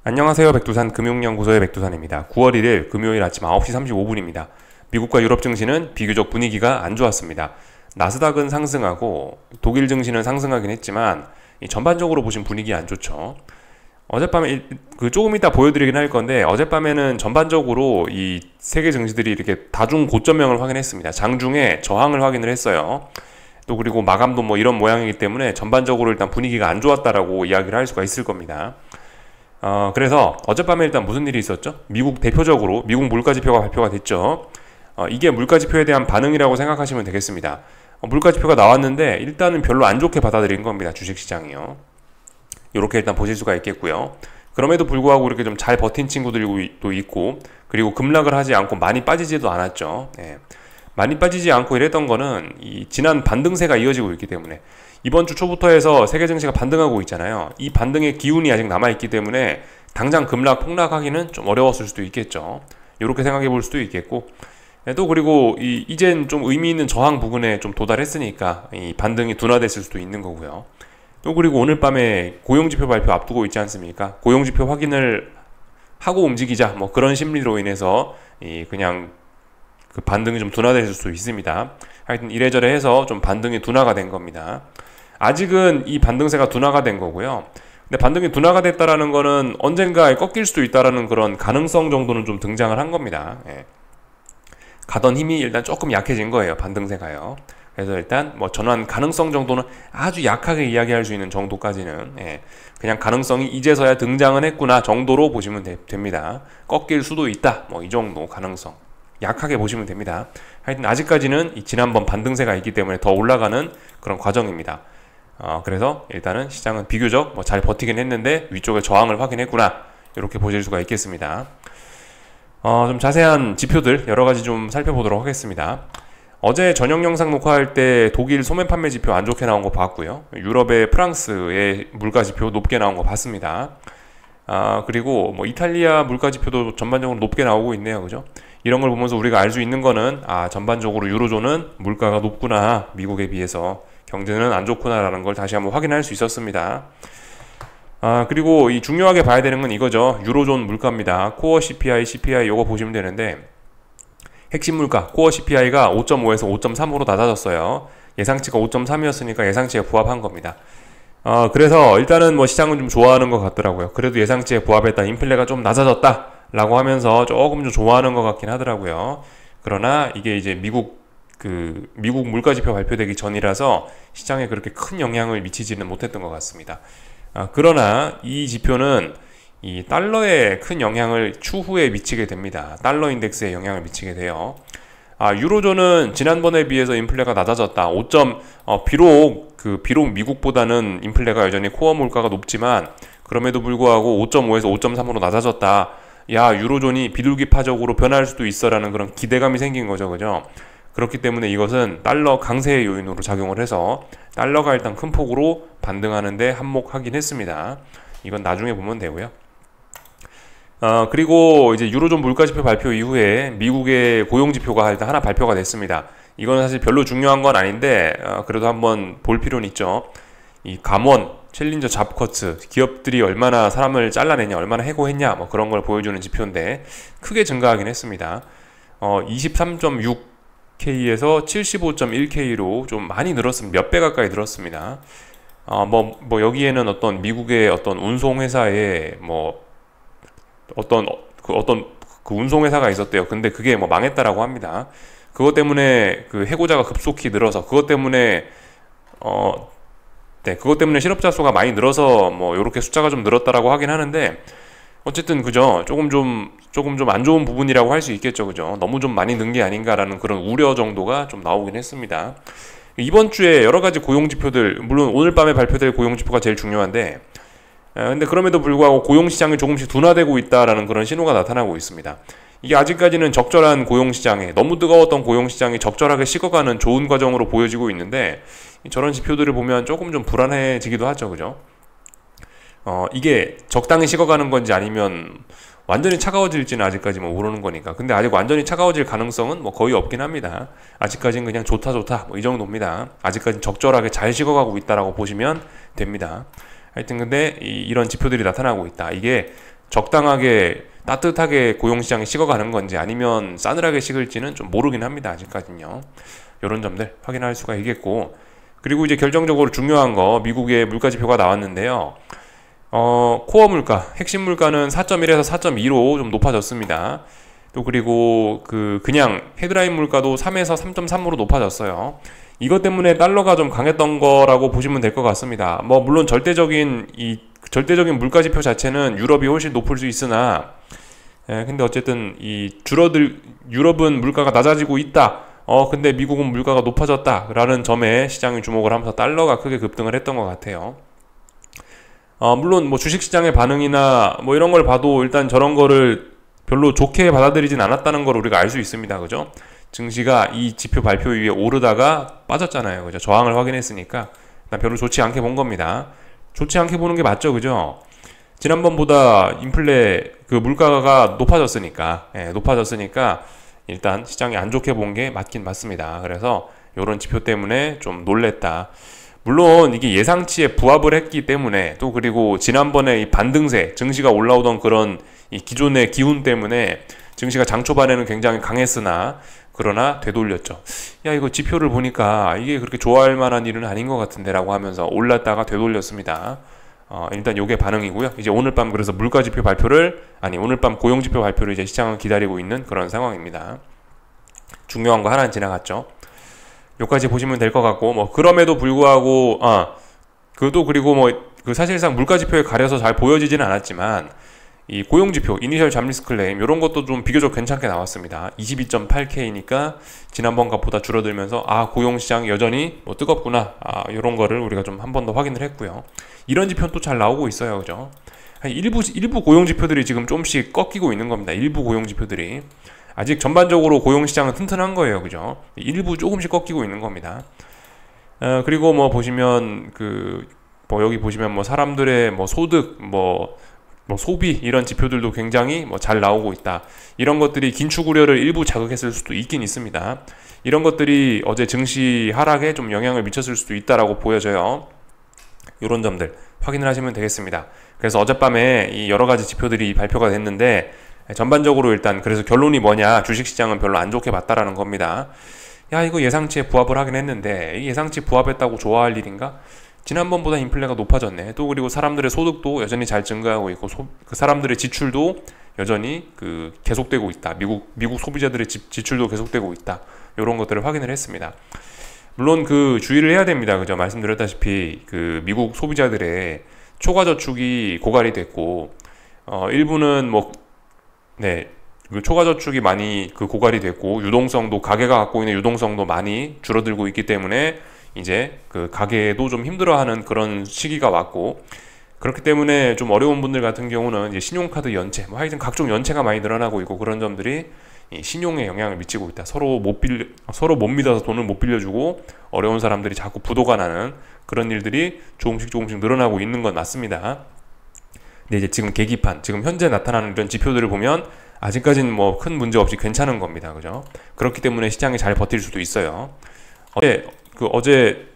안녕하세요. 백두산 금융연구소의 백두산입니다. 9월 1일 금요일 아침 9시 35분입니다. 미국과 유럽 증시는 비교적 분위기가 안 좋았습니다. 나스닥은 상승하고 독일 증시는 상승하긴 했지만 전반적으로 보신 분위기 안 좋죠. 어젯밤에 조금 이따 보여드리긴 할 건데, 어젯밤에는 전반적으로 이 세계 증시들이 이렇게 다중 고점형을 확인했습니다. 장중에 저항을 확인을 했어요. 또 그리고 마감도 뭐 이런 모양이기 때문에 전반적으로 일단 분위기가 안 좋았다라고 이야기를 할 수가 있을 겁니다. 그래서 어젯밤에 일단 무슨 일이 있었죠? 대표적으로 미국 물가지표가 발표가 됐죠. 이게 물가지표에 대한 반응이라고 생각하시면 되겠습니다. 물가지표가 나왔는데 일단은 별로 안 좋게 받아들인 겁니다. 주식시장이요. 이렇게 일단 보실 수가 있겠고요. 그럼에도 불구하고 이렇게 좀 잘 버틴 친구들도 있고, 그리고 급락을 하지 않고 많이 빠지지도 않았죠. 네. 많이 빠지지 않고 이랬던 거는 이 지난 반등세가 이어지고 있기 때문에, 이번 주 초부터 해서 세계 증시가 반등하고 있잖아요. 이 반등의 기운이 아직 남아있기 때문에 당장 폭락하기는 좀 어려웠을 수도 있겠죠. 이렇게 생각해 볼 수도 있겠고, 또 그리고 이젠 좀 의미 있는 저항 부근에 좀 도달했으니까 이 반등이 둔화됐을 수도 있는 거고요. 또 그리고 오늘 밤에 고용지표 발표 앞두고 있지 않습니까? 고용지표 확인을 하고 움직이자, 뭐 그런 심리로 인해서 그냥 그 반등이 좀 둔화될 수도 있습니다. 하여튼 이래저래 해서 좀 반등이 둔화가 된 겁니다. 아직은 이 반등세가 둔화가 된 거고요. 근데 반등이 둔화가 됐다라는 거는 언젠가에 꺾일 수도 있다라는 그런 가능성 정도는 좀 등장을 한 겁니다. 예. 가던 힘이 일단 조금 약해진 거예요. 반등세가요. 그래서 일단 뭐 전환 가능성 정도는 아주 약하게 이야기할 수 있는 정도까지는, 그냥 가능성이 이제서야 등장은 했구나 정도로 보시면 됩니다. 꺾일 수도 있다, 뭐 이 정도 가능성 약하게 보시면 됩니다. 하여튼 아직까지는 이 지난번 반등세가 있기 때문에 더 올라가는 그런 과정입니다. 그래서 일단은 시장은 비교적 뭐 잘 버티긴 했는데 위쪽에 저항을 확인했구나, 이렇게 보실 수가 있겠습니다. 좀 자세한 지표들 여러가지 좀 살펴보도록 하겠습니다. 어제 저녁 영상 녹화할 때 독일 소매 판매 지표 안 좋게 나온 거 봤고요. 유럽의 프랑스의 물가 지표 높게 나온 거 봤습니다. 그리고 뭐 이탈리아 물가 지표도 전반적으로 높게 나오고 있네요. 그죠? 이런 걸 보면서 우리가 알 수 있는 거는, 전반적으로 유로존은 물가가 높구나, 미국에 비해서 경제는 안 좋구나라는 걸 다시 한번 확인할 수 있었습니다. 그리고 이 중요하게 봐야 되는 건 이거죠. 유로존 물가입니다. 코어 CPI, CPI 요거 보시면 되는데, 핵심 물가 코어 CPI가 5.5에서 5.3으로 낮아졌어요. 예상치가 5.3이었으니까 예상치에 부합한 겁니다. 그래서 일단은 뭐 시장은 좀 좋아하는 것 같더라고요. 그래도 예상치에 부합했다, 인플레가 좀 낮아졌다 라고 하면서 조금 좀 좋아하는 것 같긴 하더라고요. 그러나 이게 이제 미국 물가지표 발표되기 전이라서 시장에 그렇게 큰 영향을 미치지는 못했던 것 같습니다. 그러나 이 지표는 이 달러에 큰 영향을 추후에 미치게 됩니다. 달러 인덱스에 영향을 미치게 돼요. 유로존은 지난번에 비해서 인플레가 낮아졌다. 비록 미국보다는 인플레가 여전히 코어 물가가 높지만 그럼에도 불구하고 5.5에서 5.3으로 낮아졌다. 야, 유로존이 비둘기파적으로 변할 수도 있어라는 그런 기대감이 생긴 거죠. 그죠? 그렇기 때문에 이것은 달러 강세의 요인으로 작용을 해서 달러가 일단 큰 폭으로 반등하는데 한몫하긴 했습니다. 이건 나중에 보면 되고요. 그리고 이제 유로존 물가지표 발표 이후에 미국의 고용지표가 일단 하나 발표가 됐습니다. 이건 사실 별로 중요한 건 아닌데, 그래도 한번 볼 필요는 있죠. 이 감원, 챌린저 잡커트, 기업들이 얼마나 사람을 잘라내냐, 얼마나 해고했냐, 뭐 그런 걸 보여주는 지표인데, 크게 증가하긴 했습니다. 23.6K에서 75.1K로 좀 많이 늘었습니다. 몇 배 가까이 늘었습니다. 뭐 여기에는 어떤 미국의 어떤 운송회사에 어떤 운송회사가 있었대요. 근데 그게 뭐 망했다라고 합니다. 그것 때문에 그 해고자가 급속히 늘어서, 그것 때문에 실업자 수가 많이 늘어서 뭐 요렇게 숫자가 좀 늘었다라고 하긴 하는데, 어쨌든 그죠? 조금 좀 안 좋은 부분이라고 할 수 있겠죠. 그죠? 너무 좀 많이 는 게 아닌가라는 그런 우려 정도가 좀 나오긴 했습니다. 이번 주에 여러 가지 고용지표들, 물론 오늘 밤에 발표될 고용지표가 제일 중요한데, 근데 그럼에도 불구하고 고용시장이 조금씩 둔화되고 있다라는 그런 신호가 나타나고 있습니다. 이게 아직까지는 적절한 고용시장에, 너무 뜨거웠던 고용시장이 적절하게 식어가는 좋은 과정으로 보여지고 있는데, 저런 지표들을 보면 조금 좀 불안해지기도 하죠. 그죠? 이게 적당히 식어가는 건지 아니면 완전히 차가워질지는 아직까지 뭐 모르는 거니까. 근데 아직 완전히 차가워질 가능성은 뭐 거의 없긴 합니다. 아직까지는 그냥 좋다 뭐 이 정도입니다. 아직까지 적절하게 잘 식어가고 있다라고 보시면 됩니다. 하여튼 근데 이런 지표들이 나타나고 있다. 이게 적당하게 따뜻하게 고용시장이 식어가는 건지 아니면 싸늘하게 식을지는 좀 모르긴 합니다. 아직까지는요. 이런 점들 확인할 수가 있겠고, 그리고 이제 결정적으로 중요한 거 미국의 물가지표가 나왔는데요. 코어 물가, 핵심 물가는 4.1에서 4.2로 좀 높아졌습니다. 또 그리고 그냥 헤드라인 물가도 3에서 3.3으로 높아졌어요. 이것 때문에 달러가 좀 강했던 거라고 보시면 될 것 같습니다. 뭐 물론 절대적인 물가 지표 자체는 유럽이 훨씬 높을 수 있으나, 근데 어쨌든 유럽은 물가가 낮아지고 있다. 근데 미국은 물가가 높아졌다라는 점에 시장이 주목을 하면서 달러가 크게 급등을 했던 것 같아요. 물론 뭐 주식시장의 반응이나 뭐 이런 걸 봐도 일단 저런 거를 별로 좋게 받아들이진 않았다는 걸 우리가 알 수 있습니다. 그죠? 증시가 이 지표 발표 이후에 오르다가 빠졌잖아요. 그죠? 저항을 확인했으니까 일단 별로 좋지 않게 본 겁니다. 좋지 않게 보는 게 맞죠. 그죠? 지난번보다 물가가 높아졌으니까, 일단 시장이 안 좋게 본 게 맞긴 맞습니다. 그래서 이런 지표 때문에 좀 놀랬다. 물론 이게 예상치에 부합을 했기 때문에, 또 그리고 지난번에 이 반등세, 증시가 올라오던 그런 이 기존의 기운 때문에 증시가 장 초반에는 굉장히 강했으나 그러나 되돌렸죠. 야, 이거 지표를 보니까 이게 그렇게 좋아할 만한 일은 아닌 것 같은데 라고 하면서 올랐다가 되돌렸습니다. 일단 요게 반응이고요. 이제 오늘 밤 그래서 오늘 밤 고용지표 발표를 이제 시장은 기다리고 있는 그런 상황입니다. 중요한 거 하나는 지나갔죠. 요까지 보시면 될 것 같고, 뭐 그럼에도 불구하고 그리고 사실상 물가지표에 가려서 잘 보여지지는 않았지만 이 고용지표, 이니셜 잡리스 클레임 이런 것도 좀 비교적 괜찮게 나왔습니다. 22.8K니까 지난번 값보다 줄어들면서 고용시장이 여전히 뜨겁구나, 이런 거를 우리가 좀 한 번 더 확인을 했고요. 이런 지표는 또 잘 나오고 있어요. 그죠? 일부 고용지표들이 지금 조금씩 꺾이고 있는 겁니다. 일부 고용지표들이 아직 전반적으로 고용시장은 튼튼한 거예요. 그죠? 일부 조금씩 꺾이고 있는 겁니다. 그리고 뭐 보시면 여기 보시면 사람들의 소득, 소비 이런 지표들도 굉장히 잘 나오고 있다. 이런 것들이 긴축 우려를 일부 자극했을 수도 있긴 있습니다. 이런 것들이 어제 증시 하락에 좀 영향을 미쳤을 수도 있다라고 보여져요. 이런 점들 확인을 하시면 되겠습니다. 그래서 어젯밤에 이 여러 가지 지표들이 발표가 됐는데, 전반적으로 일단 그래서 결론이 뭐냐, 주식시장은 별로 안 좋게 봤다라는 겁니다. 야, 이거 예상치에 부합을 하긴 했는데 이 예상치 부합했다고 좋아할 일인가? 지난번보다 인플레가 높아졌네. 또 그리고 사람들의 소득도 여전히 잘 증가하고 있고, 그 사람들의 지출도 여전히 계속되고 있다. 미국 소비자들의 지출도 계속되고 있다. 이런 것들을 확인을 했습니다. 물론 주의를 해야 됩니다. 그죠? 말씀드렸다시피 미국 소비자들의 초과 저축이 고갈이 됐고, 일부는 초과 저축이 많이 고갈이 됐고, 유동성도, 가계가 갖고 있는 유동성도 많이 줄어들고 있기 때문에 이제 가게도 좀 힘들어하는 그런 시기가 왔고, 그렇기 때문에 좀 어려운 분들 같은 경우는 이제 신용카드 연체, 하여튼 각종 연체가 많이 늘어나고 있고, 그런 점들이 이 신용에 영향을 미치고 있다. 서로 못 믿어서 돈을 못 빌려주고 어려운 사람들이 자꾸 부도가 나는 그런 일들이 조금씩 늘어나고 있는 건 맞습니다. 근데 이제 지금 현재 나타나는 이런 지표들을 보면 아직까지는 큰 문제 없이 괜찮은 겁니다. 그죠? 그렇기 때문에 시장이 잘 버틸 수도 있어요. 어제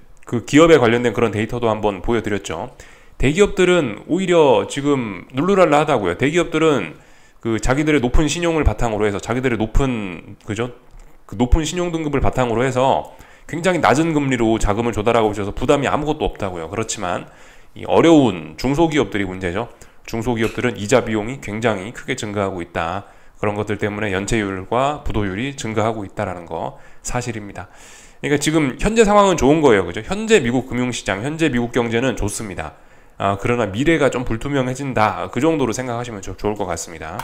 기업에 관련된 그런 데이터도 한번 보여드렸죠. 대기업들은 오히려 지금 룰루랄라 하다고요. 대기업들은 자기들의 높은 신용을 바탕으로 해서, 자기들의 높은 신용 등급을 바탕으로 해서 굉장히 낮은 금리로 자금을 조달하고 있어서 부담이 아무것도 없다고요. 그렇지만 이 어려운 중소기업들이 문제죠. 중소기업들은 이자 비용이 굉장히 크게 증가하고 있다. 그런 것들 때문에 연체율과 부도율이 증가하고 있다라는 거 사실입니다. 그러니까 지금 현재 상황은 좋은 거예요. 그죠? 현재 미국 금융시장, 현재 미국 경제는 좋습니다. 그러나 미래가 좀 불투명해진다. 그 정도로 생각하시면 좋을 것 같습니다.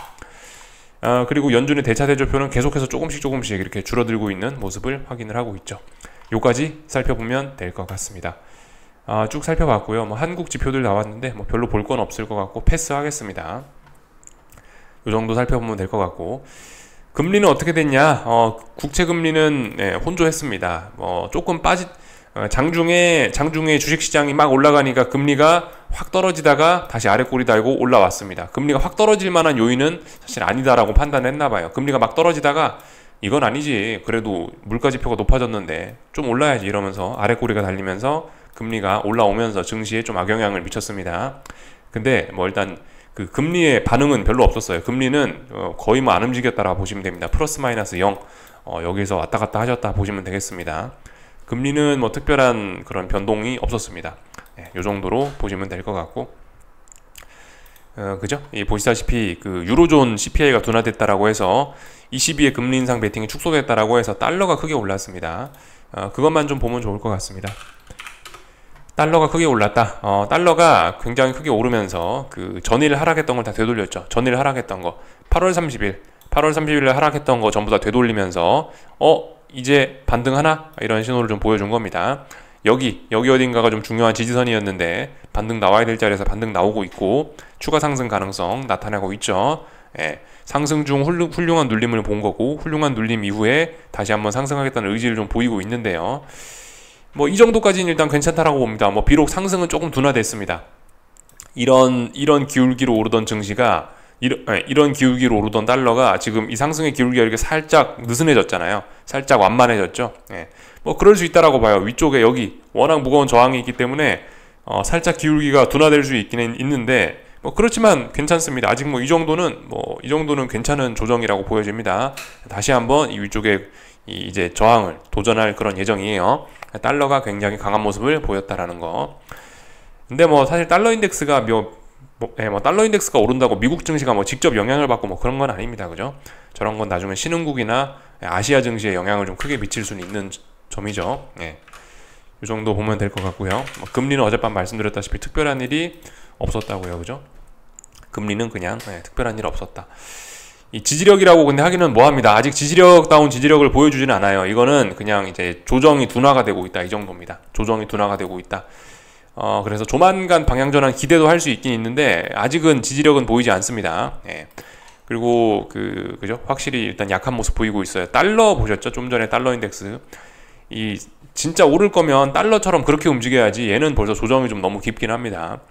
그리고 연준의 대차 대조표는 계속해서 조금씩 이렇게 줄어들고 있는 모습을 확인을 하고 있죠. 요까지 살펴보면 될 것 같습니다. 쭉 살펴봤고요. 한국 지표들 나왔는데 별로 볼 건 없을 것 같고 패스하겠습니다. 요 정도 살펴보면 될 것 같고, 금리는 어떻게 됐냐? 국채 금리는 혼조했습니다. 조금 장중에 주식시장이 막 올라가니까 금리가 확 떨어지다가 다시 아래 꼬리 달고 올라왔습니다. 금리가 확 떨어질 만한 요인은 사실 아니다라고 판단했나봐요. 금리가 막 떨어지다가 이건 아니지, 그래도 물가지표가 높아졌는데 좀 올라야지 이러면서 아래 꼬리가 달리면서 금리가 올라오면서 증시에 좀 악영향을 미쳤습니다. 근데 일단 그 금리의 반응은 별로 없었어요. 금리는 거의 뭐 안 움직였다라고 보시면 됩니다. 플러스 마이너스 0 여기서 왔다 갔다 하셨다 보시면 되겠습니다. 금리는 뭐 특별한 그런 변동이 없었습니다. 이 정도로 보시면 될 것 같고, 그죠? 보시다시피 그 유로존 CPI가 둔화됐다라고 해서 ECB의 금리 인상 베팅이 축소됐다라고 해서 달러가 크게 올랐습니다. 그것만 좀 보면 좋을 것 같습니다. 달러가 크게 올랐다. 달러가 굉장히 크게 오르면서 그 전일 하락했던 걸 다 되돌렸죠. 전일 하락했던 거 8월 30일에 하락했던 거 전부 다 되돌리면서 이제 반등하나? 이런 신호를 좀 보여준 겁니다. 여기 어딘가가 좀 중요한 지지선이었는데 반등 나와야 될 자리에서 반등 나오고 있고, 추가 상승 가능성 나타나고 있죠. 상승 중 훌륭한 눌림을 본 거고, 훌륭한 눌림 이후에 다시 한번 상승하겠다는 의지를 좀 보이고 있는데요. 뭐 이 정도까지는 일단 괜찮다라고 봅니다. 뭐 비록 상승은 조금 둔화됐습니다. 이런 기울기로 오르던 증시가 이런 기울기로 오르던 달러가 지금 이 상승의 기울기가 이렇게 살짝 느슨해졌잖아요. 살짝 완만해졌죠. 뭐 그럴 수 있다라고 봐요. 위쪽에 여기 워낙 무거운 저항이 있기 때문에 살짝 기울기가 둔화될 수 있기는 있는데, 뭐 그렇지만 괜찮습니다. 아직 뭐 이 정도는 괜찮은 조정이라고 보여집니다. 다시 한번 이 위쪽에 이제 저항을 도전할 그런 예정이에요. 달러가 굉장히 강한 모습을 보였다라는 거. 근데 뭐 사실 달러 인덱스가 달러 인덱스가 오른다고 미국 증시가 뭐 직접 영향을 받고 뭐 그런 건 아닙니다. 그죠? 저런 건 나중에 신흥국이나 아시아 증시에 영향을 좀 크게 미칠 수는 있는 점이죠. 이 정도 보면 될 것 같고요. 뭐 금리는 어젯밤 말씀드렸다시피 특별한 일이 없었다고요. 그죠? 금리는 그냥 특별한 일 없었다. 이 지지력이라고 근데 하기는 뭐합니다. 아직 지지력다운 지지력을 보여주지는 않아요. 이거는 그냥 이제 조정이 둔화가 되고 있다, 이 정도입니다. 조정이 둔화가 되고 있다. 그래서 조만간 방향전환 기대도 할 수 있긴 있는데 아직은 지지력은 보이지 않습니다. 그리고 그죠? 확실히 일단 약한 모습 보이고 있어요. 달러 보셨죠? 좀 전에 달러 인덱스. 이 진짜 오를 거면 달러처럼 그렇게 움직여야지, 얘는 벌써 조정이 좀 너무 깊긴 합니다.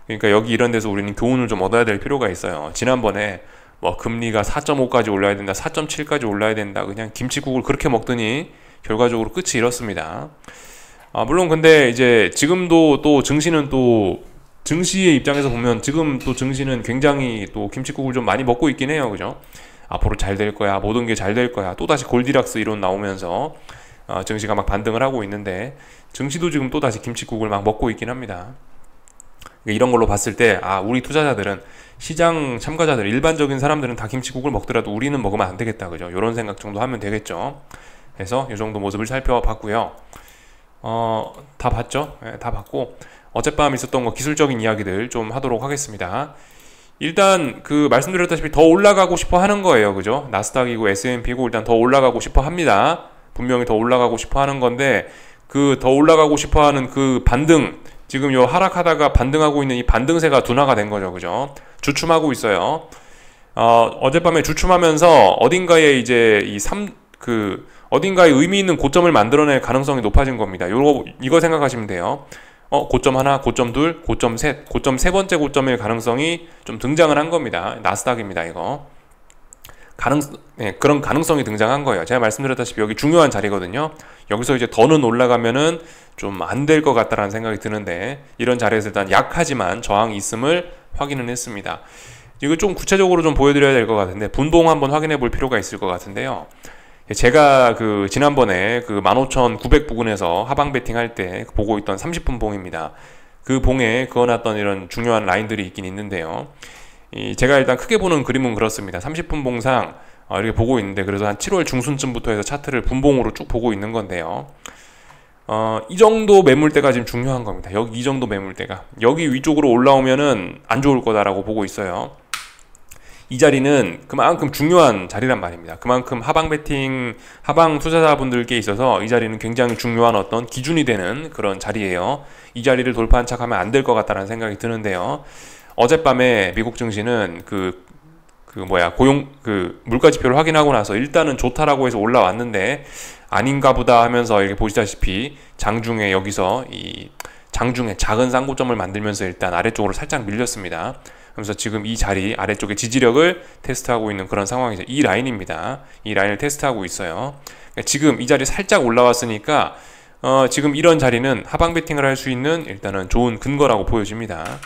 그러니까 여기 이런 데서 우리는 교훈을 좀 얻어야 될 필요가 있어요. 지난번에 뭐 금리가 4.5까지 올라야 된다, 4.7까지 올라야 된다, 그냥 김치국을 그렇게 먹더니 결과적으로 끝이 이렇습니다. 물론 근데 이제 지금도 또 증시의 입장에서 보면 지금 또 증시는 굉장히 또 김치국을 좀 많이 먹고 있긴 해요. 그죠? 앞으로 잘 될 거야, 모든 게 잘 될 거야, 또다시 골디락스 이론 나오면서 증시가 막 반등을 하고 있는데, 증시도 지금 또다시 김치국을 막 먹고 있긴 합니다. 이런 걸로 봤을 때 우리 투자자들은, 시장 참가자들, 일반적인 사람들은 다 김치국을 먹더라도 우리는 먹으면 안 되겠다. 그죠? 이런 생각 정도 하면 되겠죠. 그래서 이 정도 모습을 살펴봤고요. 다 봤죠? 다 봤고, 어젯밤 있었던 거 기술적인 이야기들 좀 하도록 하겠습니다. 일단 말씀드렸다시피 더 올라가고 싶어 하는 거예요. 그죠? 나스닥이고 S&P고 일단 더 올라가고 싶어 합니다. 분명히 더 올라가고 싶어 하는 건데, 더 올라가고 싶어 하는 반등, 지금 요 하락하다가 반등하고 있는 이 반등세가 둔화가 된 거죠. 그죠? 주춤하고 있어요. 어젯밤에 주춤하면서 어딘가에 이제 어딘가에 의미 있는 고점을 만들어낼 가능성이 높아진 겁니다. 이거 생각하시면 돼요. 고점 하나, 고점 둘, 고점 셋, 고점 세 번째 고점일 가능성이 좀 등장을 한 겁니다. 나스닥입니다. 이거. 그런 가능성이 등장한 거예요. 제가 말씀드렸다시피 여기 중요한 자리거든요. 여기서 이제 더는 올라가면은 좀 안 될 것 같다라는 생각이 드는데, 이런 자리에서 일단 약하지만 저항이 있음을 확인은 했습니다. 이거 좀 구체적으로 좀 보여드려야 될 것 같은데, 분봉 한번 확인해 볼 필요가 있을 것 같은데요. 제가 지난번에 15,900 부근에서 하방 베팅 할 때 보고 있던 30분 봉입니다. 그 봉에 그어놨던 이런 중요한 라인들이 있긴 있는데요. 제가 일단 크게 보는 그림은 그렇습니다. 30분 봉상 이렇게 보고 있는데, 그래서 한 7월 중순쯤부터 해서 차트를 분봉으로 쭉 보고 있는 건데요. 이 정도 매물대가 지금 중요한 겁니다. 여기 이 정도 매물대가 여기 위쪽으로 올라오면은 안 좋을 거다라고 보고 있어요. 이 자리는 그만큼 중요한 자리란 말입니다. 그만큼 하방 투자자분들께 있어서 이 자리는 굉장히 중요한 어떤 기준이 되는 그런 자리예요. 이 자리를 돌파한 척하면 안 될 것 같다는 생각이 드는데요. 어젯밤에 미국 증시는 물가 지표를 확인하고 나서 일단은 좋다라고 해서 올라왔는데, 아닌가 보다 하면서 이렇게 보시다시피 장중에 여기서 장중에 작은 쌍고점을 만들면서 일단 아래쪽으로 살짝 밀렸습니다. 그래서 지금 이 자리 아래쪽에 지지력을 테스트하고 있는 그런 상황이죠. 이 라인입니다. 이 라인을 테스트하고 있어요. 그러니까 지금 이 자리 살짝 올라왔으니까 지금 이런 자리는 하방 베팅을 할 수 있는 일단은 좋은 근거라고 보여집니다.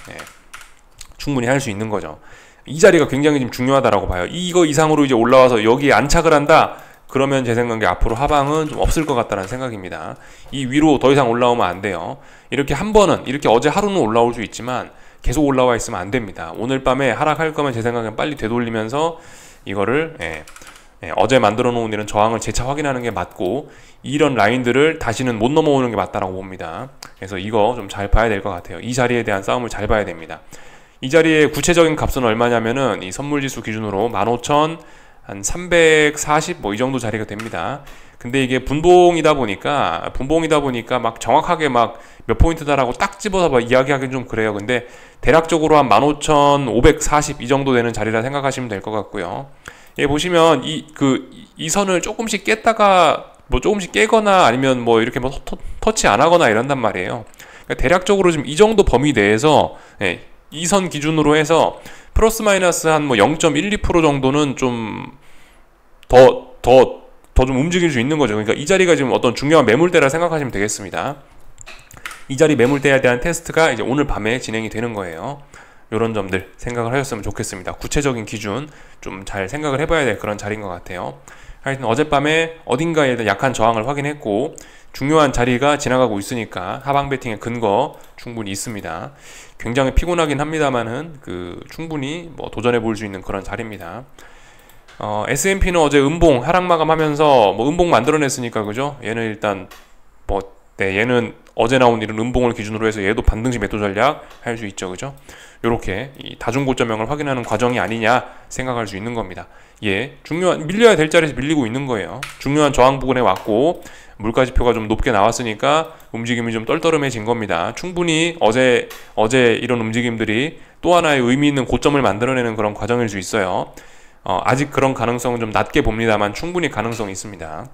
충분히 할 수 있는 거죠. 이 자리가 굉장히 좀 중요하다라고 봐요. 이거 이상으로 이제 올라와서 여기에 안착을 한다. 그러면 제 생각에 앞으로 하방은 좀 없을 것 같다는 생각입니다. 이 위로 더 이상 올라오면 안 돼요. 이렇게 한 번은 이렇게 어제 하루는 올라올 수 있지만 계속 올라와 있으면 안 됩니다. 오늘 밤에 하락할 거면 제 생각엔 빨리 되돌리면서 이거를 어제 만들어 놓은 이런 저항을 재차 확인하는 게 맞고, 이런 라인들을 다시는 못 넘어오는 게 맞다라고 봅니다. 그래서 이거 좀 잘 봐야 될 것 같아요. 이 자리에 대한 싸움을 잘 봐야 됩니다. 이 자리의 구체적인 값은 얼마냐면은 이 선물지수 기준으로 15,000 한 340 뭐 이 정도 자리가 됩니다. 근데 이게 분봉이다 보니까 막 정확하게 막 몇 포인트다라고 딱 집어서 막 이야기하기는 좀 그래요. 근데 대략적으로 한 15,540 이 정도 되는 자리라 생각하시면 될 것 같고요. 예, 보시면 이 선을 조금씩 깼다가 뭐 조금씩 깨거나 아니면 뭐 이렇게 뭐 터치 안 하거나 이런단 말이에요. 그러니까 대략적으로 지금 이 정도 범위 내에서 이 선 기준으로 해서 플러스 마이너스 한 뭐 0.12% 정도는 좀 더 좀 움직일 수 있는 거죠. 그러니까 이 자리가 지금 어떤 중요한 매물대라 생각하시면 되겠습니다. 이 자리 매물대에 대한 테스트가 이제 오늘 밤에 진행이 되는 거예요. 이런 점들 생각을 하셨으면 좋겠습니다. 구체적인 기준 좀 잘 생각을 해봐야 될 그런 자리인 것 같아요. 하여튼 어젯밤에 어딘가에 약한 저항을 확인했고 중요한 자리가 지나가고 있으니까 하방 배팅의 근거 충분히 있습니다. 굉장히 피곤하긴 합니다만은 충분히 뭐 도전해 볼 수 있는 그런 자리입니다. S&P는 어제 음봉 하락 마감하면서 뭐 음봉 만들어냈으니까 그죠? 얘는 일단 얘는 어제 나온 이런 음봉을 기준으로 해서 얘도 반등시 매도 전략 할 수 있죠, 그죠? 요렇게 이 다중고점형을 확인하는 과정이 아니냐 생각할 수 있는 겁니다. 중요한 밀려야 될 자리에서 밀리고 있는 거예요. 중요한 저항 부근에 왔고 물가지표가 좀 높게 나왔으니까 움직임이 좀 떨떠름해진 겁니다. 충분히 어제 이런 움직임들이 또 하나의 의미 있는 고점을 만들어내는 그런 과정일 수 있어요. 아직 그런 가능성은 좀 낮게 봅니다만 충분히 가능성이 있습니다.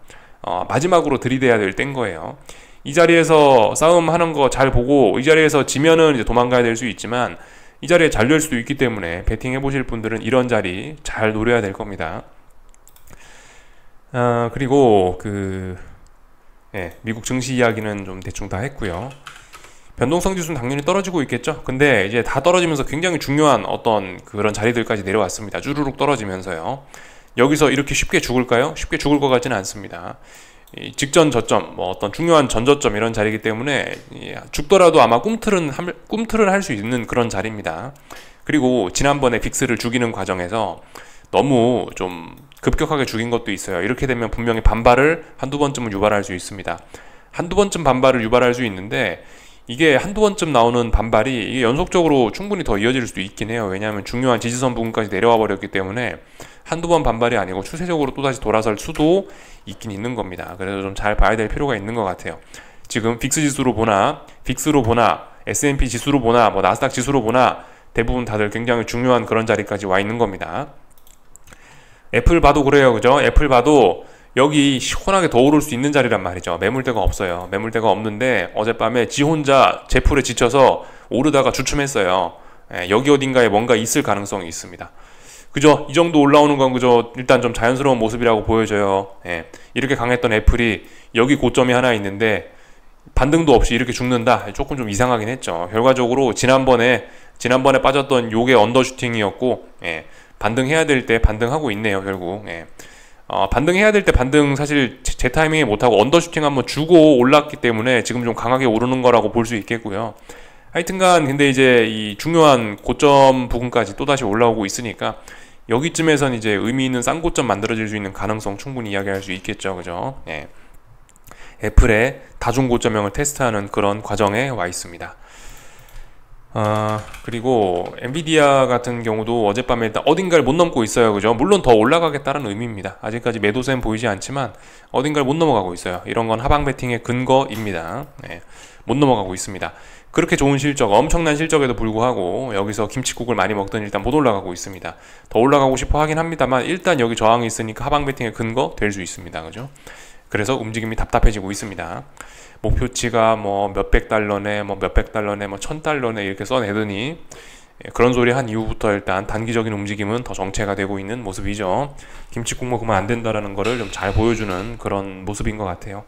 마지막으로 들이대야 될 때인 거예요. 이 자리에서 싸움하는 거 잘 보고 이 자리에서 지면은 이제 도망가야 될 수 있지만 이 자리에 잘 될 수도 있기 때문에 베팅 해보실 분들은 이런 자리 잘 노려야 될 겁니다. 그리고 미국 증시 이야기는 좀 대충 다 했고요. 변동성 지수는 당연히 떨어지고 있겠죠. 근데 이제 다 떨어지면서 굉장히 중요한 어떤 그런 자리들까지 내려왔습니다. 쭈루룩 떨어지면서요. 여기서 이렇게 쉽게 죽을까요? 쉽게 죽을 것 같지는 않습니다. 이 직전 저점, 뭐 어떤 중요한 전저점 이런 자리이기 때문에 죽더라도 아마 꿈틀은 할 수 있는 그런 자리입니다. 그리고 지난번에 빅스를 죽이는 과정에서 너무 좀 급격하게 죽인 것도 있어요. 이렇게 되면 분명히 반발을 한두 번쯤은 유발할 수 있습니다. 한두 번쯤 반발을 유발할 수 있는데 이게 한두 번쯤 나오는 반발이 이게 연속적으로 충분히 더 이어질 수도 있긴 해요. 왜냐하면 중요한 지지선 부분까지 내려와 버렸기 때문에 한두 번 반발이 아니고 추세적으로 또다시 돌아설 수도 있긴 있는 겁니다. 그래서 좀 잘 봐야 될 필요가 있는 것 같아요. 지금 빅스 지수로 보나 빅스로 보나 S&P 지수로 보나 뭐 나스닥 지수로 보나 대부분 다들 굉장히 중요한 그런 자리까지 와 있는 겁니다. 애플 봐도 그래요, 그죠? 애플 봐도 여기 시원하게 더 오를 수 있는 자리란 말이죠. 매물대가 없어요. 매물대가 없는데 어젯밤에 지 혼자 제풀에 지쳐서 오르다가 주춤했어요. 여기 어딘가에 뭔가 있을 가능성이 있습니다. 그죠? 이 정도 올라오는 건 그죠? 일단 좀 자연스러운 모습이라고 보여져요. 이렇게 강했던 애플이 여기 고점이 하나 있는데 반등도 없이 이렇게 죽는다? 조금 좀 이상하긴 했죠. 결과적으로 지난번에 빠졌던 요게 언더슈팅이었고 반등해야 될 때 반등하고 있네요, 결국. 반등해야 될 때 반등 사실 제 타이밍에 못하고 언더슈팅 한번 주고 올랐기 때문에 지금 좀 강하게 오르는 거라고 볼 수 있겠고요. 하여튼간 근데 이제 이 중요한 고점 부분까지 또다시 올라오고 있으니까 여기쯤에선 이제 의미 있는 쌍고점 만들어질 수 있는 가능성 충분히 이야기할 수 있겠죠, 그죠? 애플의 다중고점형을 테스트하는 그런 과정에 와 있습니다. 그리고 엔비디아 같은 경우도 어젯밤에 일단 어딘가를 못 넘고 있어요, 그죠? 물론 더 올라가겠다는 의미입니다. 아직까지 매도세는 보이지 않지만 어딘가를 못 넘어가고 있어요. 이런 건 하방 배팅의 근거입니다. 못 넘어가고 있습니다. 그렇게 좋은 실적, 엄청난 실적에도 불구하고 여기서 김칫국을 많이 먹더니 일단 못 올라가고 있습니다. 더 올라가고 싶어 하긴 합니다만 일단 여기 저항이 있으니까 하방 배팅의 근거 될 수 있습니다, 그죠? 그래서 움직임이 답답해지고 있습니다. 목표치가 뭐 몇백 달러네, 뭐 몇백 달러네, 뭐 1000달러네 이렇게 써내더니 그런 소리 한 이후부터 일단 단기적인 움직임은 더 정체가 되고 있는 모습이죠. 김칫국 먹으면 안 된다라는 거를 좀 잘 보여주는 그런 모습인 것 같아요.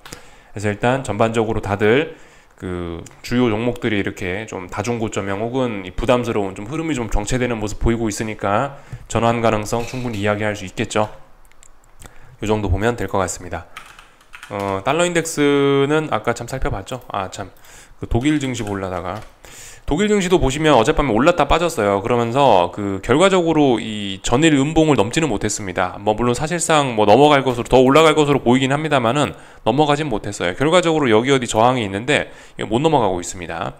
그래서 일단 전반적으로 다들 그 주요 종목들이 이렇게 좀 다중고점형 혹은 부담스러운 좀 흐름이 좀 정체되는 모습 보이고 있으니까 전환 가능성 충분히 이야기할 수 있겠죠. 이 정도 보면 될 것 같습니다. 달러 인덱스는 아까 참 살펴봤죠. 그 독일 증시 보려다가 독일 증시도 보시면 어젯밤에 올랐다 빠졌어요. 그러면서 그 결과적으로 이 전일 음봉을 넘지는 못했습니다. 뭐 물론 사실상 뭐 넘어갈 것으로 더 올라갈 것으로 보이긴 합니다만은 넘어가진 못했어요. 결과적으로 여기 어디 저항이 있는데 못 넘어가고 있습니다.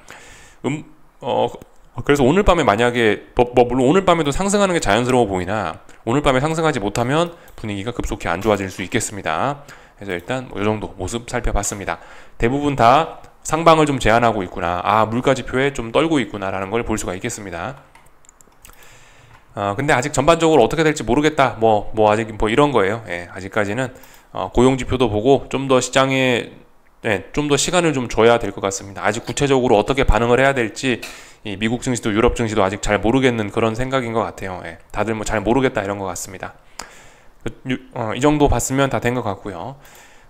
그래서 오늘 밤에 만약에 물론 오늘 밤에도 상승하는 게 자연스러워 보이나 오늘 밤에 상승하지 못하면 분위기가 급속히 안 좋아질 수 있겠습니다. 그래서 일단 이 정도 모습 살펴봤습니다. 대부분 다 상방을 좀 제한하고 있구나, 물가지표에 좀 떨고 있구나 라는 걸 볼 수가 있겠습니다. 근데 아직 전반적으로 어떻게 될지 모르겠다, 아직 이런 거예요. 아직까지는 고용지표도 보고 좀 더 시장에 좀 더 시간을 좀 줘야 될 것 같습니다. 아직 구체적으로 어떻게 반응을 해야 될지 이 미국 증시도 유럽 증시도 아직 잘 모르겠는 그런 생각인 것 같아요. 다들 잘 모르겠다 이런 것 같습니다. 이 정도 봤으면 다 된 것 같고요.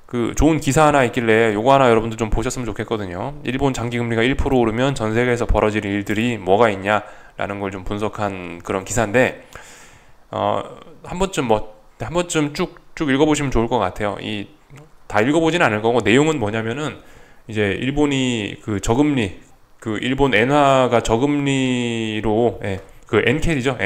그 좋은 기사 하나 있길래 요거 하나 여러분들 좀 보셨으면 좋겠거든요. 일본 장기금리가 1% 오르면 전 세계에서 벌어질 일들이 뭐가 있냐라는 걸 좀 분석한 그런 기사인데 한 번쯤 쭉 읽어보시면 좋을 것 같아요. 다 읽어보진 않을 거고 내용은 뭐냐면은 이제 일본이 그 저금리 그 일본 엔화가 저금리로 그 엔캐리죠.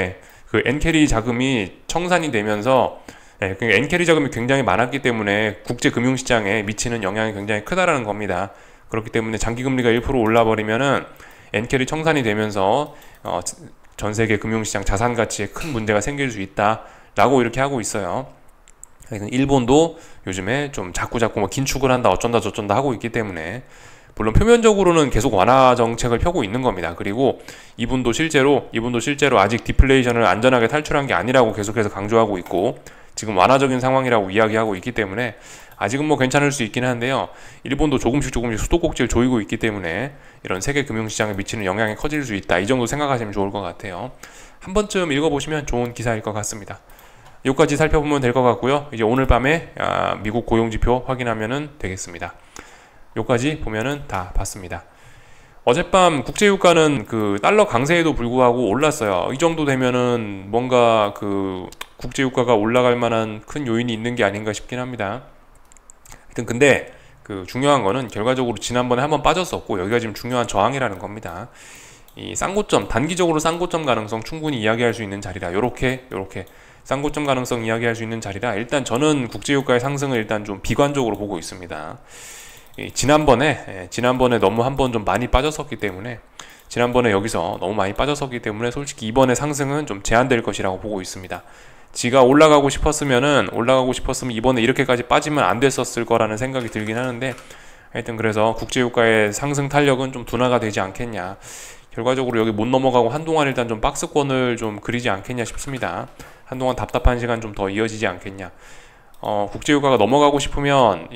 그 엔캐리 자금이 청산이 되면서 그 엔캐리 자금이 굉장히 많았기 때문에 국제 금융시장에 미치는 영향이 굉장히 크다라는 겁니다. 그렇기 때문에 장기금리가 1% 올라버리면은 엔캐리 청산이 되면서 전 세계 금융시장 자산 가치에 큰 문제가 생길 수 있다라고 이렇게 하고 있어요. 일본도 요즘에 좀 자꾸 뭐 긴축을 한다 어쩐다 저쩐다 하고 있기 때문에 물론 표면적으로는 계속 완화 정책을 펴고 있는 겁니다. 그리고 이분도 실제로 아직 디플레이션을 안전하게 탈출한 게 아니라고 계속해서 강조하고 있고 지금 완화적인 상황이라고 이야기하고 있기 때문에 아직은 뭐 괜찮을 수 있긴 한데요. 일본도 조금씩 수도꼭지를 조이고 있기 때문에 이런 세계 금융시장에 미치는 영향이 커질 수 있다. 이 정도 생각하시면 좋을 것 같아요. 한 번쯤 읽어보시면 좋은 기사일 것 같습니다. 여기까지 살펴보면 될 것 같고요. 이제 오늘 밤에 미국 고용지표 확인하면 되겠습니다. 여기까지 보면은 다 봤습니다. 어젯밤 국제유가는 그 달러 강세에도 불구하고 올랐어요. 이 정도 되면은 뭔가 그 국제유가가 올라갈 만한 큰 요인이 있는 게 아닌가 싶긴 합니다. 하여튼 근데 그 중요한 거는 결과적으로 지난번에 한번 빠졌었고 여기가 지금 중요한 저항이라는 겁니다. 이 쌍고점, 단기적으로 쌍고점 가능성 충분히 이야기할 수 있는 자리다. 요렇게 쌍고점 가능성 이야기할 수 있는 자리라 일단 저는 국제유가의 상승을 일단 좀 비관적으로 보고 있습니다. 지난번에 너무 한번 좀 많이 빠졌었기 때문에 여기서 너무 많이 빠졌었기 때문에 솔직히 이번에 상승은 좀 제한될 것이라고 보고 있습니다. 지가 올라가고 싶었으면 이번에 이렇게까지 빠지면 안 됐었을 거라는 생각이 들긴 하는데 하여튼 그래서 국제유가의 상승 탄력은 좀 둔화가 되지 않겠냐. 결과적으로 여기 못 넘어가고 한동안 일단 좀 박스권을 좀 그리지 않겠냐 싶습니다. 한동안 답답한 시간 좀 더 이어지지 않겠냐. 국제유가가 넘어가고 싶으면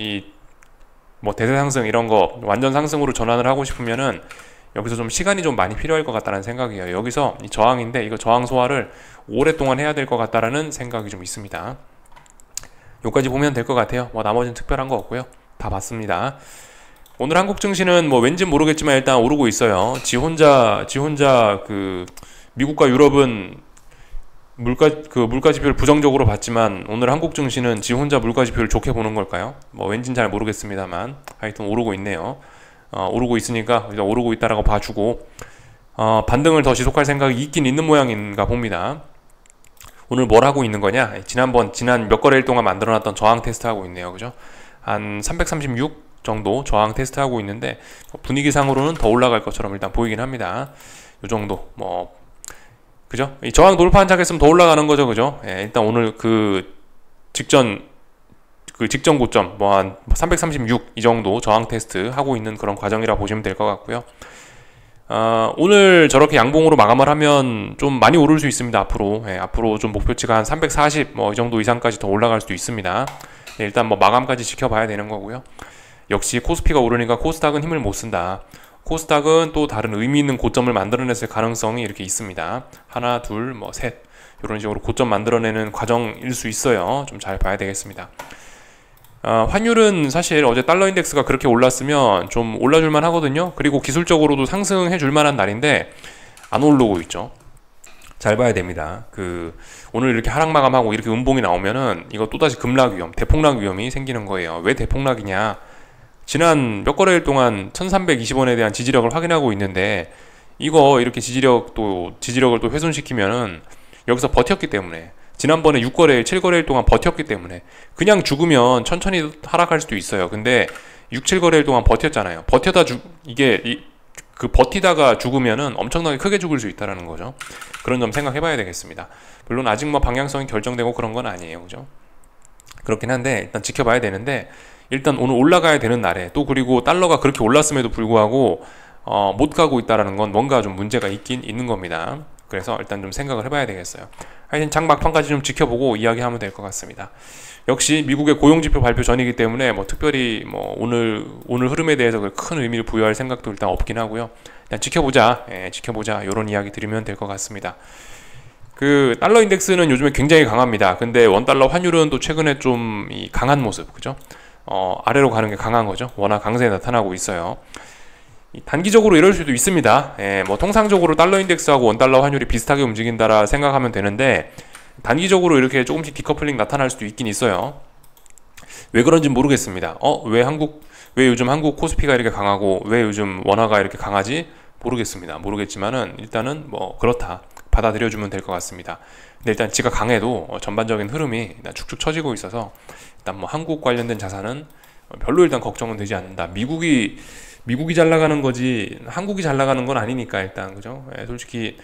대세 상승 이런 거 완전 상승으로 전환을 하고 싶으면은 여기서 좀 시간이 좀 많이 필요할 것 같다는 생각이에요. 여기서 이 저항인데 이거 저항 소화를 오랫동안 해야 될 것 같다라는 생각이 좀 있습니다. 여기까지 보면 될 것 같아요. 나머지는 특별한 거 없고요. 다 봤습니다. 오늘 한국 증시는 왠지 모르겠지만 일단 오르고 있어요. 지 혼자 그 미국과 유럽은 물가 지표를 부정적으로 봤지만 오늘 한국 증시는 지 혼자 물가 지표를 좋게 보는 걸까요? 왠진 잘 모르겠습니다만 하여튼 오르고 있네요. 오르고 있으니까 일단 오르고 있다라고 봐주고 반등을 더 지속할 생각이 있긴 있는 모양인가 봅니다. 오늘 뭘 하고 있는 거냐? 지난 몇 거래일 동안 만들어놨던 저항 테스트 하고 있네요. 그죠? 한 336 정도 저항 테스트 하고 있는데 분위기상으로는 더 올라갈 것처럼 일단 보이긴 합니다. 요 정도 그죠? 이 저항 돌파한 착했으면 더 올라가는 거죠. 그죠? 일단 오늘 직전 고점 한 336 이 정도 저항 테스트 하고 있는 그런 과정이라 보시면 될 것 같고요. 오늘 저렇게 양봉으로 마감을 하면 좀 많이 오를 수 있습니다. 앞으로 좀 목표치가 한 340 이 정도 이상까지 더 올라갈 수도 있습니다. 일단 마감까지 지켜봐야 되는 거고요. 역시 코스피가 오르니까 코스닥은 힘을 못 쓴다. 코스닥은 또 다른 의미 있는 고점을 만들어냈을 가능성이 이렇게 있습니다. 하나, 둘, 셋 이런 식으로 고점 만들어내는 과정일 수 있어요. 좀 잘 봐야 되겠습니다. 환율은 사실 어제 달러 인덱스가 그렇게 올랐으면 좀 올라줄만 하거든요. 그리고 기술적으로도 상승해줄 만한 날인데 안 오르고 있죠. 잘 봐야 됩니다. 오늘 이렇게 하락 마감하고 이렇게 음봉이 나오면은 이거 또다시 급락 위험, 대폭락 위험이 생기는 거예요. 왜 대폭락이냐? 지난 몇 거래일 동안 1320원에 대한 지지력을 확인하고 있는데 이거 이렇게 지지력을 또 훼손시키면은 여기서 버텼기 때문에, 지난번에 6거래일, 7거래일 동안 버텼기 때문에, 그냥 죽으면 천천히 하락할 수도 있어요. 근데 6, 7거래일 동안 버텼잖아요. 버티다가 죽으면은 엄청나게 크게 죽을 수 있다라는 거죠. 그런 점 생각해 봐야 되겠습니다. 물론 아직 뭐 방향성이 결정되고 그런 건 아니에요. 그죠? 그렇긴 한데 일단 지켜봐야 되는데, 일단 오늘 올라가야 되는 날에, 또 그리고 달러가 그렇게 올랐음에도 불구하고 못 가고 있다라는 건 뭔가 좀 문제가 있긴 있는 겁니다. 그래서 일단 좀 생각을 해봐야 되겠어요. 하여튼 장 막판까지 좀 지켜보고 이야기하면 될 것 같습니다. 역시 미국의 고용지표 발표 전이기 때문에 뭐 특별히 뭐 오늘 흐름에 대해서 큰 의미를 부여할 생각도 일단 없긴 하고요. 일단 지켜보자, 지켜보자, 이런 이야기 드리면 될 것 같습니다. 달러 인덱스는 요즘에 굉장히 강합니다. 근데 원달러 환율은 또 최근에 좀 강한 모습, 그죠? 아래로 가는 게 강한 거죠. 워낙 강세에 나타나고 있어요. 단기적으로 이럴 수도 있습니다. 뭐 통상적으로 달러 인덱스하고 원달러 환율이 비슷하게 움직인다라 생각하면 되는데, 단기적으로 이렇게 조금씩 디커플링 나타날 수도 있긴 있어요. 왜 그런지 모르겠습니다. 왜 요즘 한국 코스피가 이렇게 강하고 왜 요즘 원화가 이렇게 강하지? 모르겠지만은 일단은 뭐 그렇다, 받아들여주면 될 것 같습니다. 근데 일단 지가 강해도 전반적인 흐름이 일단 축축 처지고 있어서 일단 뭐 한국 관련된 자산은 별로 일단 걱정은 되지 않는다. 미국이 잘 나가는 거지 한국이 잘 나가는 건 아니니까 일단, 그죠? 솔직히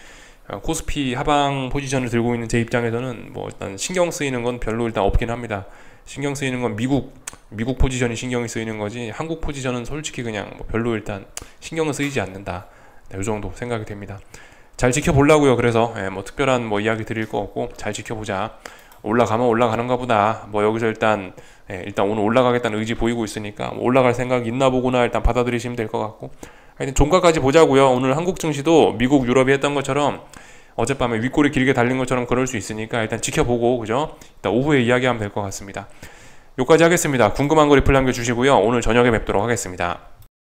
코스피 하방 포지션을 들고 있는 제 입장에서는 뭐 일단 신경 쓰이는 건 별로 일단 없긴 합니다. 신경 쓰이는 건 미국 포지션이 신경이 쓰이는 거지, 한국 포지션은 솔직히 그냥 뭐 별로 일단 신경은 쓰이지 않는다. 이 정도 생각이 됩니다. 잘 지켜보려고요. 그래서 뭐 특별한 뭐 이야기 드릴 거 없고 잘 지켜보자. 올라가면 올라가는가 보다. 뭐 여기서 일단 오늘 올라가겠다는 의지 보이고 있으니까 뭐 올라갈 생각 있나 보구나 일단 받아들이시면 될 것 같고, 하여튼 종가까지 보자고요. 오늘 한국 증시도 미국, 유럽이 했던 것처럼 어젯밤에 윗골이 길게 달린 것처럼 그럴 수 있으니까 일단 지켜보고, 그죠? 일단 오후에 이야기하면 될 것 같습니다. 여기까지 하겠습니다. 궁금한 거 리플 남겨주시고요. 오늘 저녁에 뵙도록 하겠습니다.